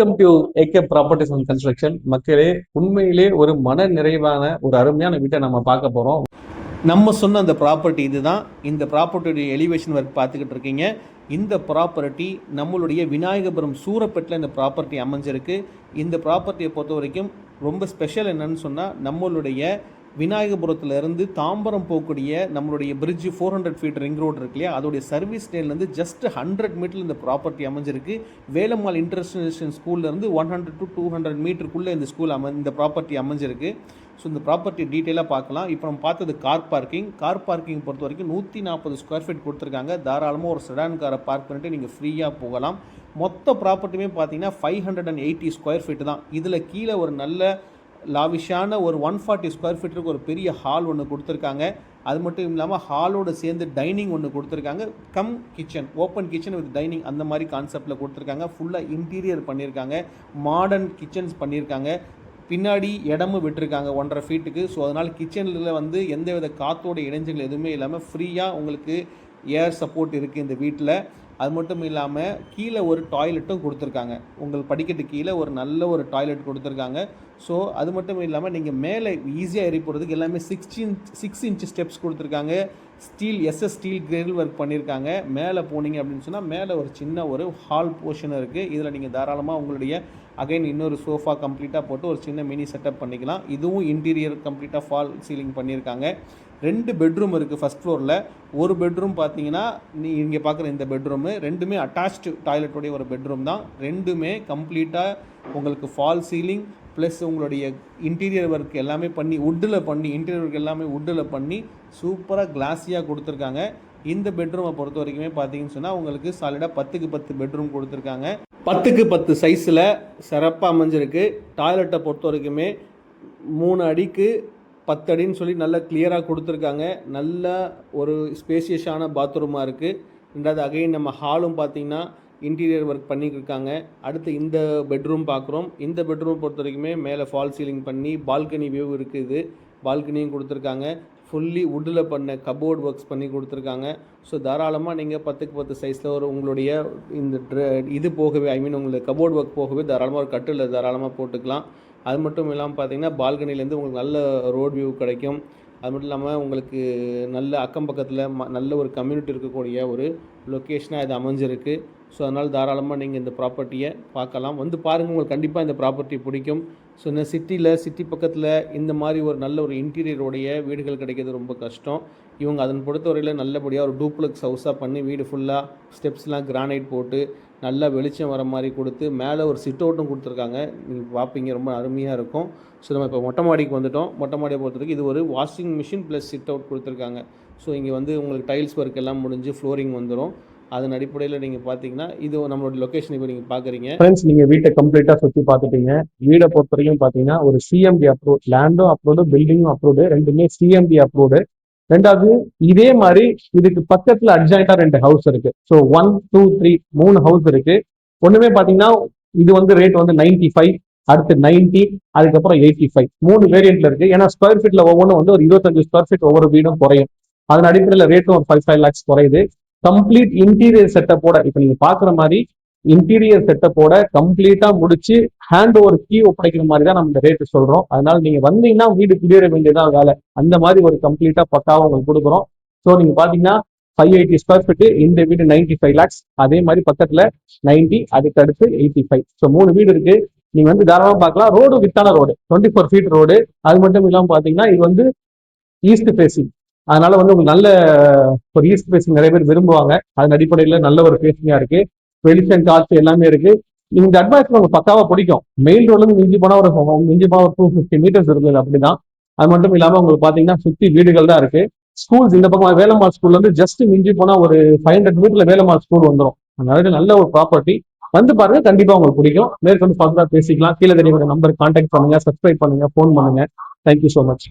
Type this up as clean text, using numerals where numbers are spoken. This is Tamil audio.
Welcome to AK properties and construction. மக்களே, உண்மையிலே ஒரு மன நிறைவான ஒரு அருமையான வீட்டை நம்ம பார்க்க போகிறோம். நம்ம சொன்ன அந்த ப்ராப்பர்ட்டி இதுதான். இந்த ப்ராப்பர்ட்டியுடைய எலிவேஷன் ஒர்க் பார்த்துக்கிட்டு இருக்கீங்க. இந்த ப்ராப்பர்ட்டி நம்மளுடைய விநாயகபுரம் சூரப்பேட்டில் இந்த ப்ராப்பர்ட்டி அமைஞ்சிருக்கு. இந்த ப்ராப்பர்ட்டியை பொறுத்த வரைக்கும் ரொம்ப ஸ்பெஷல் என்னன்னு சொன்னால், நம்மளுடைய விநாயகபுரத்துலேருந்து தாம்பரம் போகக்கூடிய நம்மளுடைய பிரிட்ஜ் 400 ஃபீட் ரிங் ரோடு இருக்கு இல்லையா, அதோடைய சர்வீஸ் லேன்லேருந்து ஜஸ்ட் 100 மீட்டர் இந்த ப்ராப்பர்ட்டி அமைஞ்சிருக்கு. வேலம்மாள் இன்டர்நேஷனல் ஸ்கூல்லேருந்து 100 to 200 மீட்டருக்குள்ளே இந்த இந்த ப்ராப்பர்ட்டி அமைஞ்சிருக்கு. ஸோ இந்த ப்ராப்பர்ட்டி டீட்டெயிலாக பார்க்கலாம். இப்போ நம்ம பார்த்தது கார் பார்க்கிங் பொறுத்த வரைக்கும் 140 ஸ்கொயர் ஃபீட் கொடுத்துருக்காங்க. தாராளமாக ஒரு செடான் காரை பார்க் பண்ணிவிட்டு நீங்கள் ஃப்ரீயாக போகலாம். மொத்த ப்ராப்பர்ட்டியுமே பார்த்தீங்கன்னா 580 ஸ்கொயர் ஃபீட்டு தான். இதில் கீழே ஒரு நல்ல லாவிஷான ஒரு 140 ஸ்கொயர் ஃபீட்டுக்கு ஒரு பெரிய ஹால் ஒன்று கொடுத்துருக்காங்க. அது மட்டும் இல்லாமல் ஹாலோடு சேர்ந்து டைனிங் ஒன்று கொடுத்துருக்காங்க. Kitchen, open kitchen with dining, அந்த மாதிரி கான்செப்டில் கொடுத்துருக்காங்க. ஃபுல்லாக இன்டீரியர் பண்ணியிருக்காங்க, மாடர்ன் கிச்சன்ஸ் பண்ணியிருக்காங்க. பின்னாடி இடமும் விட்டுருக்காங்க 1.5 ஃபீட்டுக்கு. ஸோ அதனால் கிச்சனில் வந்து எந்தவித காற்றோட இடைஞ்சல் எதுவுமே இல்லாமல் ஃப்ரீயாக உங்களுக்கு ஏர் சப்போர்ட் இருக்குது இந்த வீட்டில். அது மட்டும் இல்லாமல் கீழே ஒரு டாய்லெட்டும் கொடுத்துருக்காங்க. உங்கள் படிக்கட்டு கீழே ஒரு நல்ல ஒரு டாய்லெட் கொடுத்துருக்காங்க. ஸோ அது மட்டும் இல்லாமல் நீங்கள் மேலே ஈஸியாக ஏறி போகிறதுக்கு எல்லாமே 6 இன்ச் ஸ்டெப்ஸ் கொடுத்துருக்காங்க. எஸ்எஸ் ஸ்டீல் கிரில் ஒர்க் பண்ணியிருக்காங்க. மேலே போனீங்க அப்படின்னு சொன்னால் மேலே ஒரு சின்ன ஒரு ஹால் போர்ஷன் இருக்குது. இதில் நீங்கள் தாராளமாக உங்களுடைய இன்னொரு சோஃபா கம்ப்ளீட்டாக போட்டு ஒரு சின்ன மினி செட்டப் பண்ணிக்கலாம். இதுவும் இன்டீரியர் கம்ப்ளீட்டாக ஃபால் சீலிங் பண்ணியிருக்காங்க. 2 பெட்ரூம் இருக்குது ஃபஸ்ட் ஃப்ளோரில். ஒரு பெட்ரூம் பார்த்தீங்கன்னா இங்கே பார்க்குற இந்த பெட்ரூமு ரெண்டுமே அட்டாச்டு டாய்லெட்டோடைய ஒரு பெட்ரூம் தான். ரெண்டுமே கம்ப்ளீட்டாக உங்களுக்கு ஃபால் சீலிங் ப்ளஸ் உங்களுடைய இன்டீரியர் ஒர்க் எல்லாமே பண்ணி இன்டீரியர் ஒர்க் எல்லாமே வுட்டில் பண்ணி சூப்பராக கிளாஸியாக கொடுத்துருக்காங்க. இந்த பெட்ரூமை பொறுத்த வரைக்குமே பார்த்தீங்கன்னு சொன்னால் உங்களுக்கு சாலிடாக 10க்கு 10 பெட்ரூம் கொடுத்துருக்காங்க. 10க்கு 10 சைஸில் சிறப்பாக அமைஞ்சிருக்கு. டாய்லெட்டை பொறுத்த வரைக்குமே 3 அடிக்கு 10 அடின்னு சொல்லி நல்லா கிளியராக கொடுத்துருக்காங்க. நல்ல ஒரு ஸ்பேசியஸான பாத்ரூமாக இருக்குது. ரெண்டாவது நம்ம ஹாலும் பார்த்திங்கன்னா இன்டீரியர் ஒர்க் பண்ணியிருக்காங்க. அடுத்து இந்த பெட்ரூம் பார்க்குறோம். இந்த பெட்ரூம் பொறுத்த வரைக்குமே மேலே ஃபால் சீலிங் பண்ணி பால்கனி வியூ இருக்குது. பால்கனியும் கொடுத்துருக்காங்க. ஃபுல்லி வுட்டில் பண்ண கபோர்ட் ஒர்க்ஸ் பண்ணி கொடுத்துருக்காங்க. ஸோ தாராளமாக நீங்கள் 10க்கு 10 சைஸில் ஒரு உங்களுடைய இந்த இது போகவே உங்களுக்கு கபோர்ட் ஒர்க் போகவே தாராளமாக ஒரு கட்டில் தாராளமாக போட்டுக்கலாம். அது மட்டும் இல்லாமல் பார்த்தீங்கன்னா பால்கனிலேருந்து உங்களுக்கு நல்ல ரோட் வியூ கிடைக்கும். அது மட்டும் இல்லாமல் உங்களுக்கு நல்ல அக்கம் பக்கத்தில் நல்ல ஒரு கம்யூனிட்டி இருக்கக்கூடிய ஒரு லொக்கேஷனாக இது அமைஞ்சிருக்கு. ஸோ அதனால் தாராளமாக நீங்கள் இந்த ப்ராப்பர்ட்டியை பார்க்கலாம். வந்து பாருங்கள், உங்களுக்கு கண்டிப்பாக இந்த ப்ராப்பர்ட்டி பிடிக்கும். ஸோ இந்த சிட்டி பக்கத்தில் இந்த மாதிரி ஒரு நல்ல ஒரு இன்டீரியரோடைய வீடுகள் கிடைக்கிறது ரொம்ப கஷ்டம். இவங்க அதன் பொறுத்தவரையில் நல்லபடியாக ஒரு டூப்ளெக்ஸ் ஹவுஸாக பண்ணி வீடு ஃபுல்லாக ஸ்டெப்ஸ்லாம் கிரானைட் போட்டு நல்லா வெளிச்சம் வர மாதிரி கொடுத்து மேலே ஒரு சிட் அவுட்டும் கொடுத்துருக்காங்க. நீங்கள் பார்ப்பீங்க, ரொம்ப அருமையாக இருக்கும். ஸோ நம்ம இப்போ மொட்டை மாடிக்கு வந்துவிட்டோம். மொட்டை மாடியை பொறுத்தவரைக்கும் இது ஒரு washing machine plus sit out கொடுத்துருக்காங்க. ஸோ இங்கே வந்து உங்களுக்கு டைல்ஸ் ஒர்க் எல்லாம் முடிஞ்சு ஃப்ளோரிங் வந்துடும். அதன் அடிப்படையில் நீங்கள் பார்த்தீங்கன்னா இது நம்மளோட லொக்கேஷன் இப்போ நீங்கள் பார்க்குறீங்க. ஃப்ரெண்ட்ஸ், நீங்கள் வீட்டை கம்ப்ளீட்டாக சுற்றி பார்த்துட்டீங்க. வீடை பொறுத்த வரைக்கும் பார்த்தீங்கன்னா ஒரு சிஎம்டி அப்ரூவ், லேண்டும் அப்ரூவ்டு, பில்டிங்கும் அப்ரூவ்டு, ரெண்டுமே சிஎம்டி அப்ரூவ்டு. ரெண்டாவது இதே மாதிரி இதுக்கு பக்கத்தில் அட்ஜாயிண்டா 2 ஹவுஸ் இருக்கு. ஸோ 1, 2, 3 3 ஹவுஸ் இருக்கு. ஒண்ணுமே பார்த்தீங்கன்னா இது வந்து ரேட் வந்து 95, அடுத்து 90, அதுக்கப்புறம் 85, 3 வேரியன்ட்ல இருக்கு. ஏன்னா ஸ்கொயர் ஃபீட்ல ஒவ்வொன்றும் வந்து ஒரு 25 ஸ்கொயர் ஃபீட் ஒவ்வொரு வீடும் குறையும். அதன் அடிப்படையில் ரேட்டும் ஒரு 5 lakhs குறையுது. கம்ப்ளீட் இன்டீரியர் செட்டப்போட இப்ப நீங்க பாக்குற மாதிரி இன்டீரியர் செட்டப்போட கம்ப்ளீட்டா முடிச்சு ஹேண்ட் ஓவர் கீ ஒப்படைக்கிற மாதிரி தான் நம்ம இந்த ரேட்டு சொல்றோம். அதனால நீங்க வந்தீங்கன்னா வீடு குடியேற வேண்டியதான் வேலை. அந்த மாதிரி ஒரு கம்ப்ளீட்டா பக்காவும் உங்களுக்கு கொடுக்குறோம். ஸோ நீங்க பாத்தீங்கன்னா 580 ஸ்கொயர் ஃபீட், இந்த வீடு 95 lakhs, அதே மாதிரி பக்கத்துல 90, அதுக்கு அடுத்து 85. ஸோ 3 வீடு இருக்கு. நீங்க வந்து தாராளமா பார்க்கலாம். Road வித்தான road, 24 feet road. அது மட்டும் இல்லாம பாத்தீங்கன்னா இது வந்து ஈஸ்ட் ஃபேசிங். அதனால வந்து உங்களுக்கு நல்ல ஒரு ஈஸ்ட் ஃபேசிங் நிறைய பேர் விரும்புவாங்க. அதன் அடிப்படையில் நல்ல ஒரு ஃபேசிங்கா இருக்கு. வெளிச்சம், காற்று எல்லாமே இருக்கு. இந்த அட்வான்ஸ் உங்களுக்கு பக்காவா பிடிக்கும். மெயின் ரோட்ல இருந்து மிஞ்சி போனா ஒரு 250 மீட்டர்ஸ் இருக்குது. அப்படிதான். அது மட்டும் இல்லாம உங்களுக்கு பாத்தீங்கன்னா சுத்தி வீடுகள் தான் இருக்கு. ஸ்கூல்ஸ் இந்த பக்கம் வேலம்மாள் ஸ்கூல்ல இருந்து ஜஸ்ட் மிஞ்சி போனா ஒரு 500 மீட்டர்ல வேலம்மாள் ஸ்கூல் வந்துடும். அதனால நல்ல ஒரு ப்ராப்பர்ட்டி. வந்து பாருங்க, கண்டிப்பா உங்களுக்கு பிடிக்கும். மேற்கொண்டு ஃபர்தரா பேசிக்கலாம். கீழே தெரிய நம்பர் கான்டாக்ட் பண்ணுங்க, சப்ஸ்கிரைப் பண்ணுங்க, ஃபோன் பண்ணுங்க. Thank you so much.